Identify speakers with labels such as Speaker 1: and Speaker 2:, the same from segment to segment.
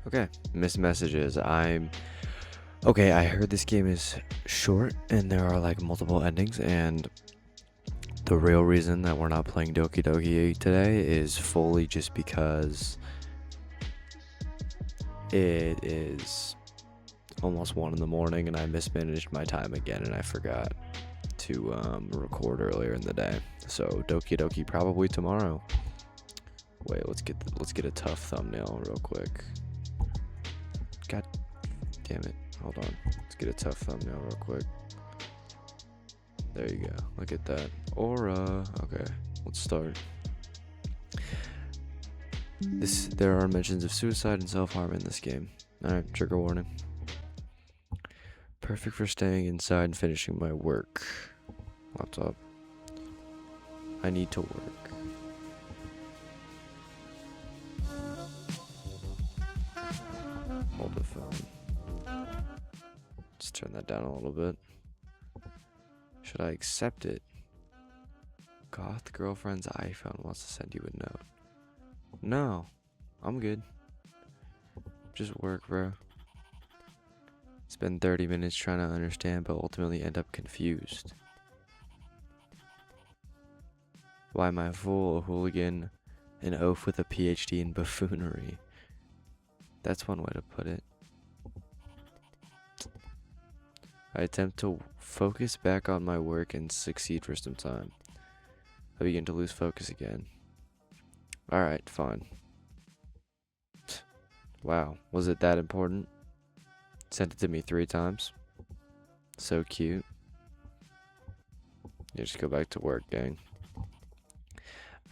Speaker 1: Okay, missed messages. Okay, I heard this game is short and there are like multiple endings, and the real reason that we're not playing Doki Doki today is fully just because it is almost 1 in the morning and I mismanaged my time again and I forgot to record earlier in the day. So Doki Doki probably tomorrow. Wait, let's get a tough thumbnail real quick. God damn it. Hold on. Let's get a tough thumbnail real quick. There you go. Look at that. Aura. Okay, let's start. There are mentions of suicide and self-harm in this game. Alright, trigger warning. Perfect for staying inside and finishing my work. Laptop. I need to work. Hold the phone. Let's turn that down a little bit. Should I accept it? Goth girlfriend's iPhone wants to send you a note. No, I'm good. Just work, bro. Spend 30 minutes trying to understand, but ultimately end up confused. Why am I a fool, a hooligan, an oaf with a PhD in buffoonery? That's one way to put it. I attempt to focus back on my work and succeed for some time. I begin to lose focus again. Alright, fine. Wow, was it that important? Sent it to me 3 times. So cute. You just go back to work, gang.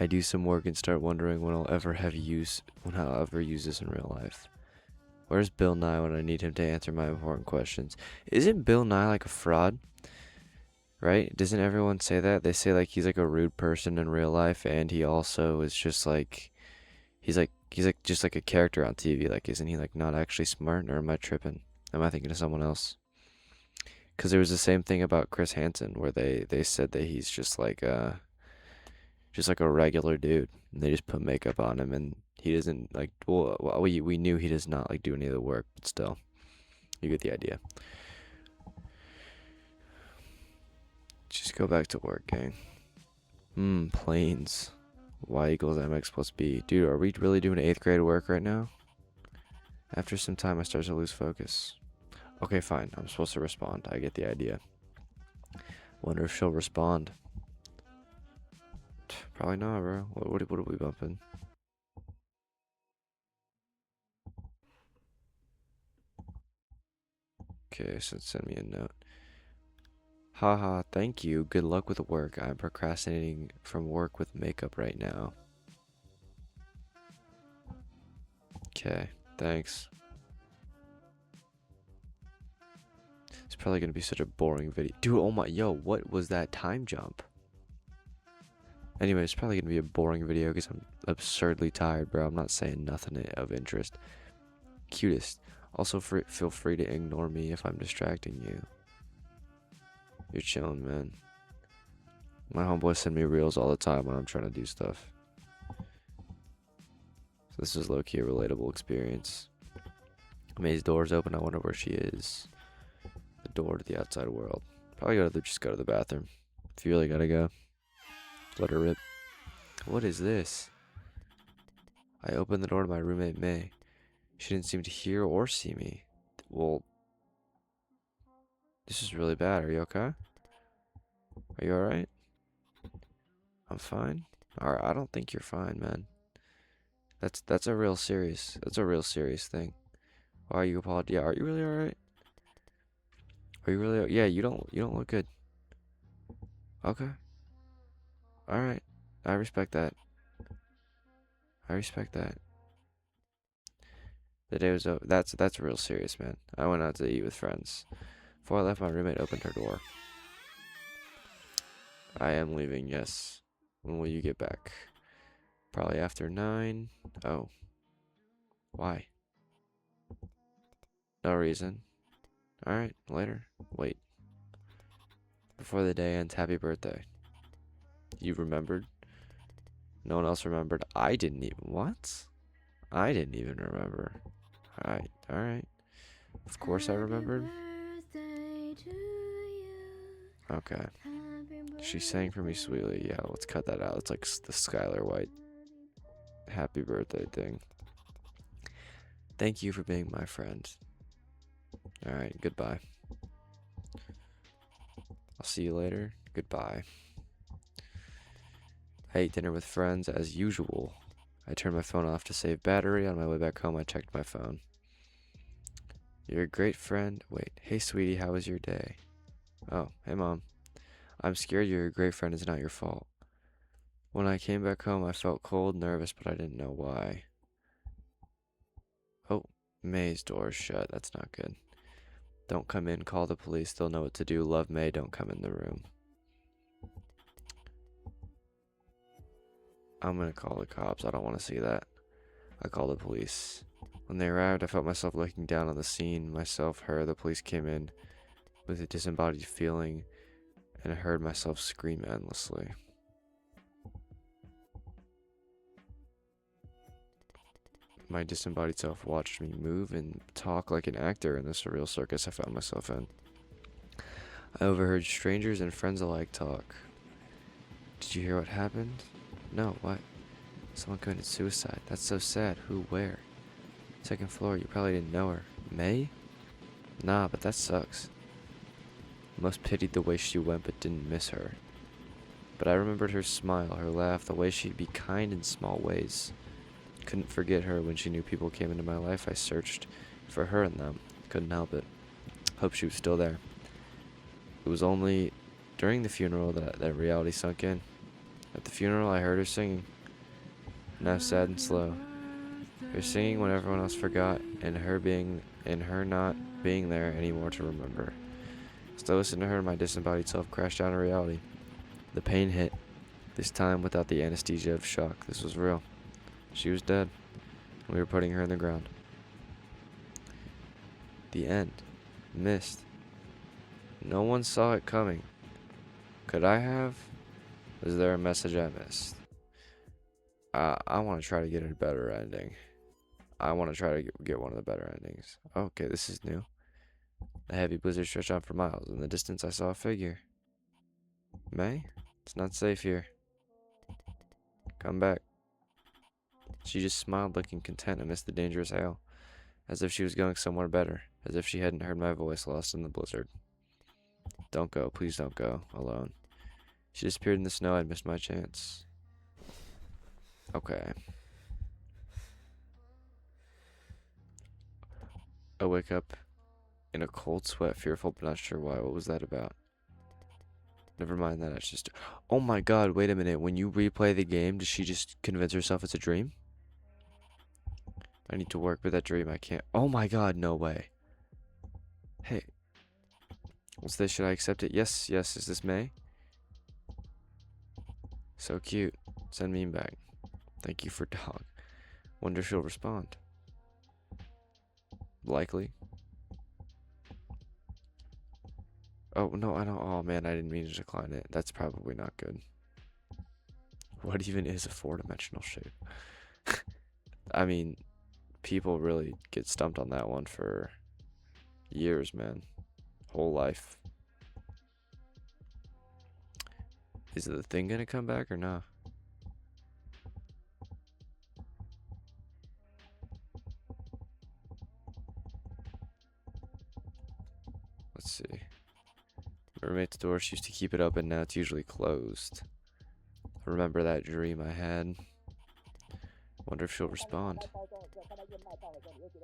Speaker 1: I do some work and start wondering when I'll ever use this in real life. Where's Bill Nye when I need him to answer my important questions? Isn't Bill Nye like a fraud? Right? Doesn't everyone say that? They say like he's like a rude person in real life, and he also is just like he's like just like a character on TV. Like, isn't he like not actually smart, or am I tripping? Am I thinking of someone else? Because there was the same thing about Chris Hansen, where they said that he's just like a regular dude, and they just put makeup on him, and he doesn't like. Well, we knew he does not like do any of the work, but still, you get the idea. Just go back to work, gang. Planes. Y equals mx plus b. Dude, are we really doing 8th grade work right now? After some time, I start to lose focus. Okay, fine. I'm supposed to respond. I get the idea. Wonder if she'll respond. Probably not, bro. What are we bumping? Okay, so send me a note. Haha, thank you. Good luck with work. I'm procrastinating from work with makeup right now. Okay, thanks. It's probably gonna be such a boring video. Dude, oh my, yo, what was that time jump? Anyway, it's probably gonna be a boring video because I'm absurdly tired, bro. I'm not saying nothing of interest. Cutest. Also, feel free to ignore me if I'm distracting you. You're chilling, man. My homeboys send me reels all the time when I'm trying to do stuff. So this is low-key a relatable experience. May's door's open. I wonder where she is. The door to the outside world. Probably just go to the bathroom. If you really gotta go, let her rip. What is this? I opened the door to my roommate May. She didn't seem to hear or see me. Well, this is really bad. Are you okay? Are you alright? I'm fine. Alright, I don't think you're fine, man. That's a real serious thing. Why are you apologizing? Yeah, are you really alright? Are you really? Yeah, you don't look good. Okay. Alright. I respect that. I respect that. The day was over. That's real serious, man. I went out to eat with friends. Before I left, my roommate opened her door. I am leaving, yes. When will you get back? Probably after 9. Oh. Why? No reason. Alright, later. Wait. Before the day ends, happy birthday. You remembered? No one else remembered. I didn't even. What? I didn't even remember. Alright, alright. Of course I remembered. Okay. She sang for me sweetly. Yeah, let's cut that out. It's like the Skylar White happy birthday thing. Thank you for being my friend. Alright, goodbye. I'll see you later. Goodbye. I ate dinner with friends as usual. I turned my phone off to save battery. On my way back home, I checked my phone. You're a great friend. Wait, hey sweetie, how was your day? Oh, hey mom. I'm scared you're a great friend. It's not your fault. When I came back home, I felt cold, nervous, but I didn't know why. Oh, May's door is shut. That's not good. Don't come in. Call the police. They'll know what to do. Love, May. Don't come in the room. I'm gonna call the cops. I don't want to see that. I called the police. When they arrived, I felt myself looking down on the scene. Myself, her. The police came in with a disembodied feeling, and I heard myself scream endlessly. My disembodied self watched me move and talk like an actor in the surreal circus I found myself in. I overheard strangers and friends alike talk. Did you hear what happened? No, what? Someone committed suicide. That's so sad. Who, where? Second floor. You probably didn't know her. May? Nah, but that sucks. Most pitied the way she went but didn't miss her. But I remembered her smile, her laugh, the way she'd be kind in small ways. Couldn't forget her when she knew people came into my life. I searched for her in them. Couldn't help it. Hoped she was still there. It was only during the funeral that reality sunk in. At the funeral, I heard her singing. Now sad and slow. Her singing when everyone else forgot, and her not being there anymore to remember. As I listened to her, my disembodied self crashed down to reality. The pain hit. This time without the anesthesia of shock. This was real. She was dead. We were putting her in the ground. The end. Missed. No one saw it coming. Could I have? Was there a message I missed? I want to try to get a better ending. I want to try to get one of the better endings. Okay, this is new. A heavy blizzard stretched on for miles. In the distance, I saw a figure. May? It's not safe here. Come back. She just smiled, looking content amidst the dangerous hail, as if she was going somewhere better, as if she hadn't heard my voice lost in the blizzard. Don't go, please don't go, alone. She disappeared in the snow. I'd missed my chance. Okay. I wake up in a cold sweat, fearful but not sure why. What was that about? Never mind that, it's just... Oh my god, wait a minute. When you replay the game, does she just convince herself it's a dream? I need to work with that dream. I can't... Oh my god, no way. Hey. What's this? Should I accept it? Yes, yes. Is this May? So cute. Send meme back. Thank you for dog. Wonder if she'll respond. Likely. Oh, no, I don't... Oh, man, I didn't mean to decline it. That's probably not good. What even is a four-dimensional shape? I mean, people really get stumped on that one for years, man. Whole life. Is the thing gonna come back or not? Let's see. My roommate's door, she used to keep it open, now it's usually closed. I remember that dream I had. Wonder if she'll respond.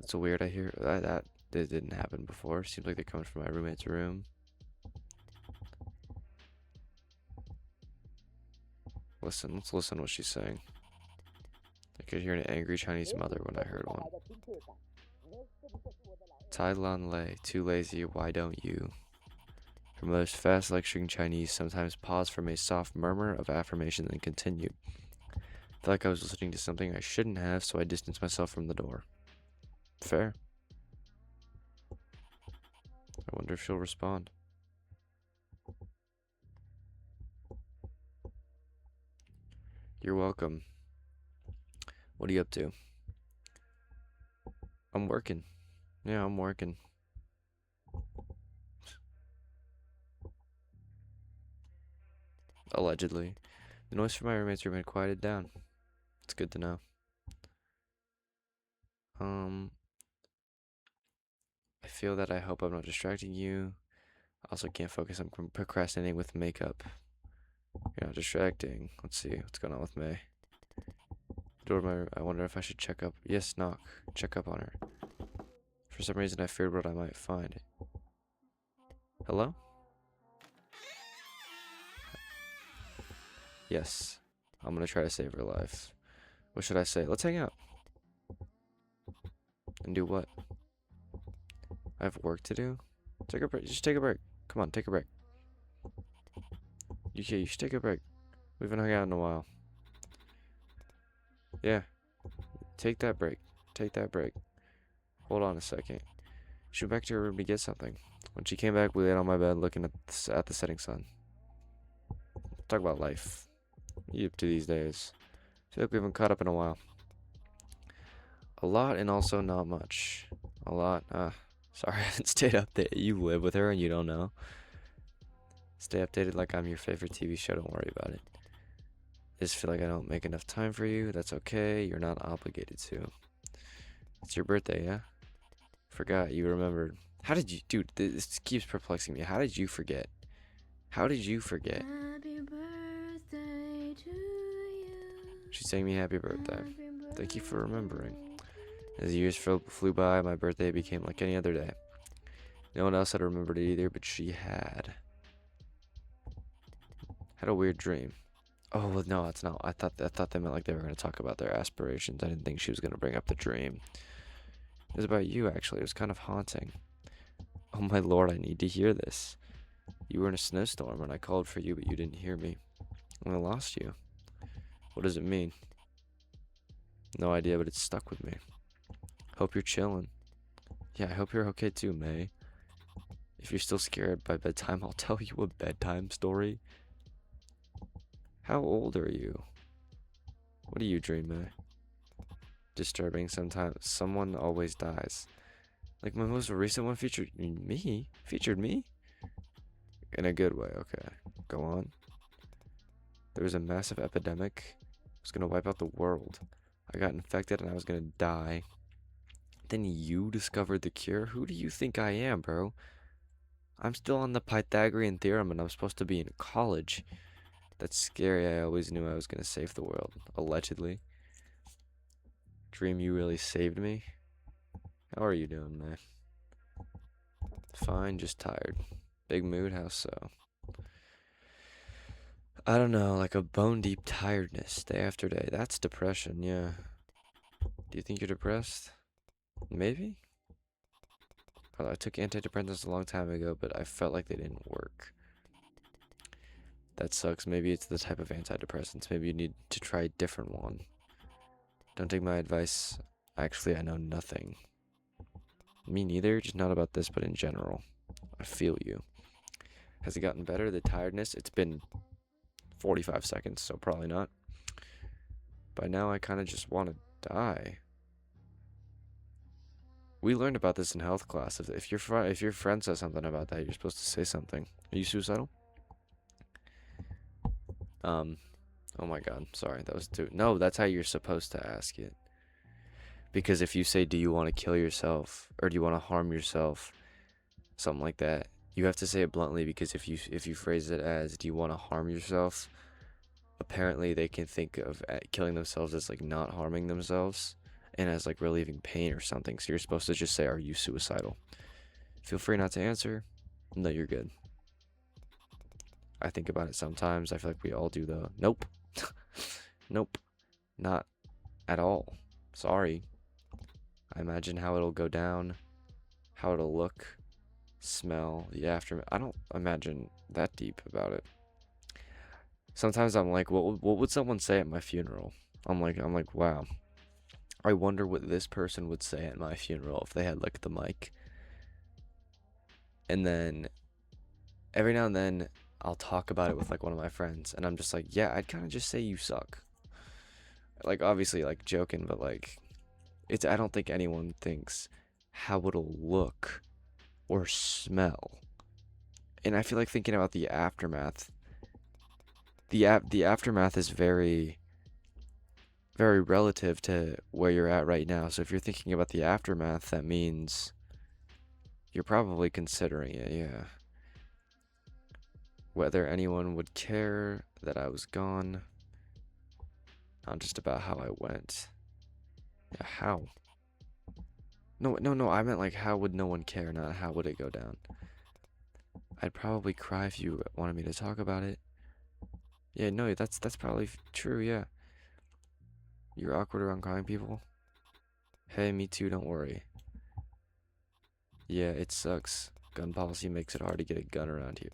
Speaker 1: It's so weird. I hear that didn't happen before. Seems like they're coming from my roommate's room. Listen, let's listen to what she's saying. I could hear an angry Chinese mother when I heard one. Tai Lan Lei, too lazy, why don't you? Her mother's fast lecturing Chinese sometimes paused from a soft murmur of affirmation and continued. I felt like I was listening to something I shouldn't have, so I distanced myself from the door. Fair. I wonder if she'll respond. You're welcome. What are you up to? I'm working. Yeah, I'm working. Allegedly. The noise from my roommate's room had quieted down. It's good to know. I feel that I hope I'm not distracting you. I also can't focus on procrastinating with makeup. You're not distracting. Let's see what's going on with May. Door my room. I wonder if I should check up. Yes, knock. Check up on her. For some reason, I feared what I might find. Hello? Yes. I'm gonna try to save her life. What should I say? Let's hang out. And do what? I have work to do? Take a break. Just take a break. Come on, take a break. You should take a break. We haven't hung out in a while. Yeah. Take that break. Take that break. Hold on a second. She went back to her room to get something. When she came back, we laid on my bed looking at the setting sun. Talk about life. You up to these days? I feel like we haven't caught up in a while. A lot and also not much. A lot. Sorry I haven't stayed updated. You live with her and you don't know. Stay updated like I'm your favorite TV show. Don't worry about it. I just feel like I don't make enough time for you. That's okay. You're not obligated to. It's your birthday, yeah? Forgot you remembered. How did you, dude? This keeps perplexing me. How did you forget? How did you forget?
Speaker 2: Happy birthday to you.
Speaker 1: She sang me happy birthday.
Speaker 2: Happy
Speaker 1: Thank you for remembering. As the years flew by, my birthday became like any other day. No one else had remembered it either, but she had. Had a weird dream. Oh well, no, it's not. I thought they meant like they were gonna talk about their aspirations. I didn't think she was gonna bring up the dream. It was about you, actually. It was kind of haunting. Oh my lord, I need to hear this. You were in a snowstorm and I called for you, but you didn't hear me. And I lost you. What does it mean? No idea, but it's stuck with me. Hope you're chilling. Yeah, I hope you're okay too, May. If you're still scared by bedtime, I'll tell you a bedtime story. How old are you? What do you dream, May? Disturbing sometimes. Someone always dies. Like my most recent one featured me? Featured me? In a good way, okay. Go on. There was a massive epidemic. It was gonna wipe out the world. I got infected and I was gonna die. Then you discovered the cure? Who do you think I am, bro? I'm still on the Pythagorean theorem and I'm supposed to be in college. That's scary. I always knew I was gonna save the world. Allegedly. Dream you really saved me? How are you doing, man? Fine, just tired. Big mood, how so? I don't know, like a bone deep tiredness day after day. That's depression, yeah. Do you think you're depressed? Maybe? I took antidepressants a long time ago, but I felt like they didn't work. That sucks. Maybe it's the type of antidepressants. Maybe you need to try a different one. Don't take my advice. Actually, I know nothing. Me neither, just not about this, but in general. I feel you. Has it gotten better, the tiredness? It's been 45 seconds, so probably not. By now, I kind of just want to die. We learned about this in health class. If your friend says something about that, you're supposed to say something. Are you suicidal? Oh my god, sorry, that was too. No, that's how you're supposed to ask it. Because if you say, do you want to kill yourself or do you want to harm yourself, something like that, you have to say it bluntly. Because if you phrase it as, do you want to harm yourself, apparently they can think of killing themselves as like not harming themselves and as like relieving pain or something. So you're supposed to just say, are you suicidal? Feel free not to answer. No, you're good. I think about it sometimes. I feel like we all do though. Nope. Nope. Not at all. Sorry. I imagine how it'll go down, how it'll look, smell, the aftermath. I don't imagine that deep about it. Sometimes I'm like, what would someone say at my funeral? I'm like, wow. I wonder what this person would say at my funeral if they had like the mic. And then every now and then I'll talk about it with like one of my friends and I'm just like, yeah, I'd kind of just say you suck. Like obviously like joking, but like I don't think anyone thinks how it'll look or smell. And I feel like thinking about the aftermath, the aftermath is very very relative to where you're at right now. So if you're thinking about the aftermath, that means you're probably considering it, yeah. Whether anyone would care that I was gone, not just about how I went. Yeah, how? No, no, no, I meant like how would no one care, not how would it go down. I'd probably cry if you wanted me to talk about it. Yeah, no, that's probably true, yeah. You're awkward around crying people? Hey, me too, don't worry. Yeah, it sucks. Gun policy makes it hard to get a gun around here.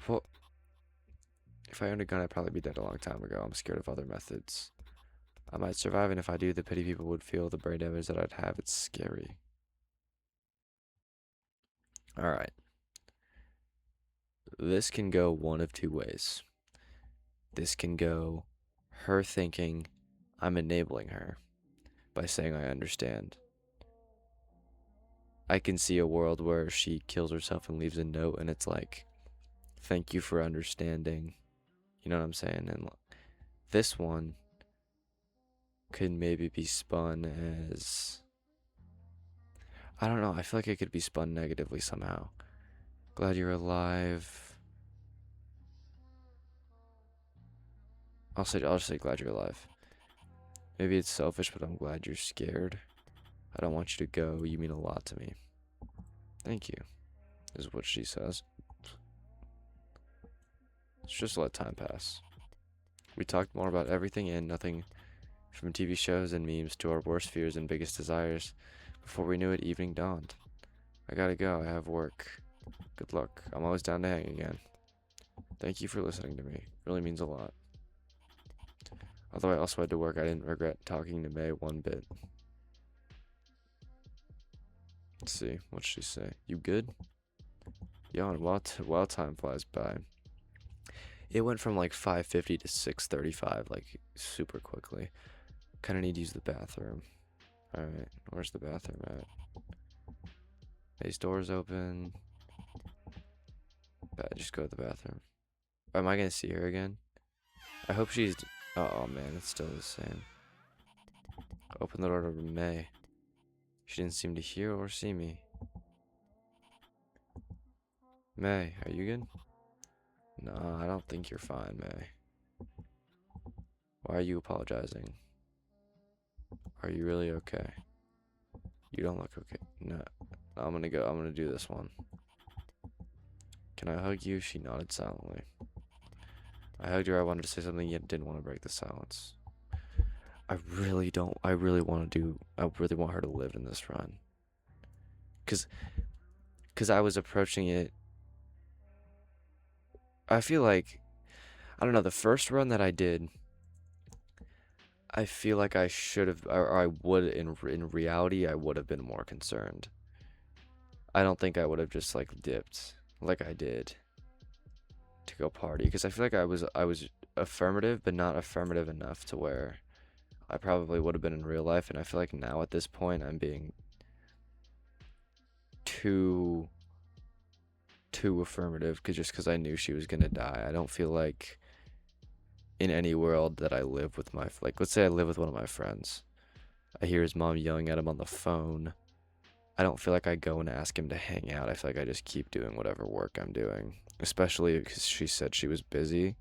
Speaker 1: Well, if I owned a gun, I'd probably be dead a long time ago. I'm scared of other methods. I might survive, and if I do, the pity people would feel the brain damage that I'd have. It's scary. Alright. This can go one of two ways. This can go her thinking I'm enabling her by saying I understand. I can see a world where she kills herself and leaves a note, and it's like, thank you for understanding. You know what I'm saying? And this one could maybe be spun as, I don't know, I feel like it could be spun negatively somehow. Glad you're alive. I'll just say glad you're alive. Maybe it's selfish, but I'm glad you're scared. I don't want you to go. You mean a lot to me. Thank you, is what she says. Let's just let time pass. We talked more about everything and nothing, from TV shows and memes to our worst fears and biggest desires. Before we knew it, evening dawned. I gotta go. I have work. Good luck. I'm always down to hang again. Thank you for listening to me. Really means a lot. Although I also had to work, I didn't regret talking to May one bit. Let's see. What'd she say? You good? Yeah, and while time flies by. It went from like 5:50 to 6:35, like super quickly. Kinda need to use the bathroom. Alright, where's the bathroom at? These doors open. But just go to the bathroom. Am I gonna see her again? I hope she's. Oh man, it's still the same. Open the door to May. She didn't seem to hear or see me. May, are you good? No, I don't think you're fine, May. Why are you apologizing? Are you really okay? You don't look okay. No, I'm gonna do this one. Can I hug you? She nodded silently. I hugged her. I wanted to say something, yet didn't want to break the silence. I really want her to live in this run. Cause I was approaching it. I feel like, I don't know, the first run that I did, I feel like I should have, or I would, in reality, I would have been more concerned. I don't think I would have just like dipped like I did to go party, because I feel like I was affirmative, but not affirmative enough to where I probably would have been in real life. And I feel like now at this point I'm being too affirmative, because I knew she was gonna die. I don't feel like in any world that I live with my, like, let's say I live with one of my friends, I hear his mom yelling at him on the phone. I don't feel like I go and ask him to hang out. I feel like I just keep doing whatever work I'm doing, especially because she said she was busy.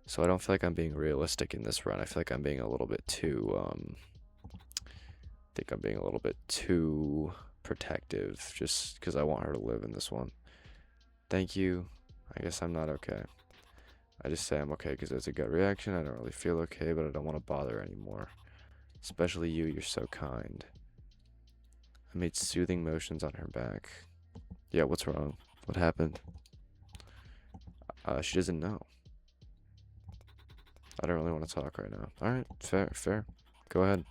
Speaker 1: So I don't feel like I'm being realistic in this run. I feel like I'm being a little bit too, I think I'm being a little bit too protective just because I want her to live in this one. Thank you. I guess I'm not okay. I just say I'm okay because it's a gut reaction. I don't really feel okay, but I don't want to bother anymore. Especially you, you're so kind. I made soothing motions on her back. Yeah, what's wrong? What happened? She doesn't know. I don't really want to talk right now. Alright, fair. Go ahead.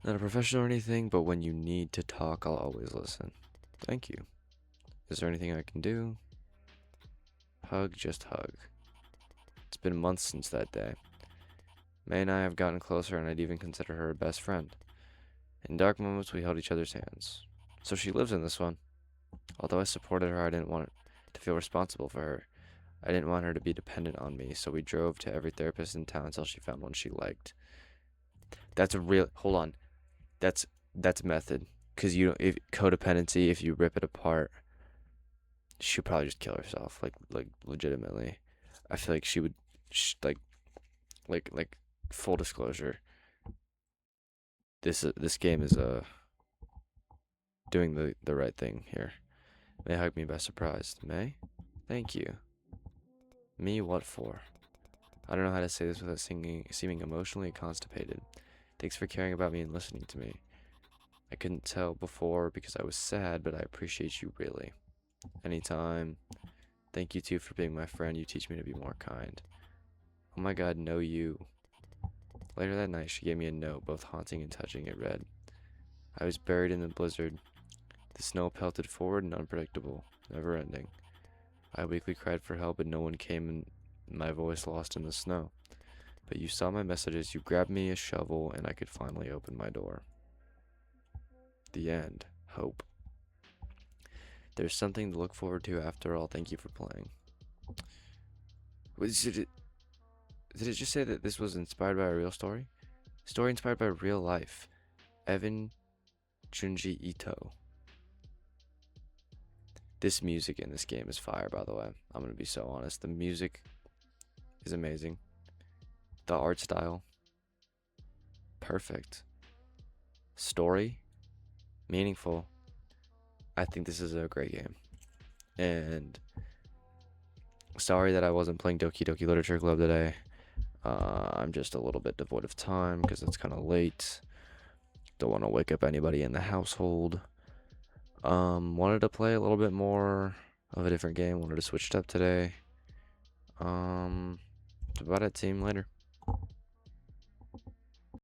Speaker 1: Not a professional or anything, but when you need to talk, I'll always listen. Thank you. Is there anything I can do? Hug, just hug. It's been months since that day. May and I have gotten closer, and I'd even consider her a best friend. In dark moments, we held each other's hands. So she lives in this one. Although I supported her, I didn't want to feel responsible for her. I didn't want her to be dependent on me, so we drove to every therapist in town until she found one she liked. That's a real. Hold on. That's method. Cause you if codependency, if you rip it apart, she'd probably just kill herself. Like legitimately. I feel like she would, like full disclosure. This game is doing the right thing here. May hug me by surprise. May, thank you. Me, what for? I don't know how to say this without seeming emotionally constipated. Thanks for caring about me and listening to me. I couldn't tell before because I was sad, but I appreciate you really. Anytime. Thank you too for being my friend. You teach me to be more kind. Oh my god, no you. Later that night, she gave me a note, both haunting and touching. It read, I was buried in the blizzard. The snow pelted forward and unpredictable, never ending. I weakly cried for help, but no one came, and my voice lost in the snow. But you saw my messages, you grabbed me a shovel, and I could finally open my door. The end. Hope. There's something to look forward to after all. Thank you for playing. Did it just say that this was inspired by a real story? Story inspired by real life. Evan Junji Ito. This music in this game is fire, by the way. I'm going to be so honest. The music is amazing. The art style, perfect. Story, meaningful. I think this is a great game. And sorry that I wasn't playing Doki Doki Literature Club today. I'm just a little bit devoid of time because it's kind of late. Don't want to wake up anybody in the household. Wanted to play a little bit more of a different game. Wanted to switch it up today. About it, team. Later.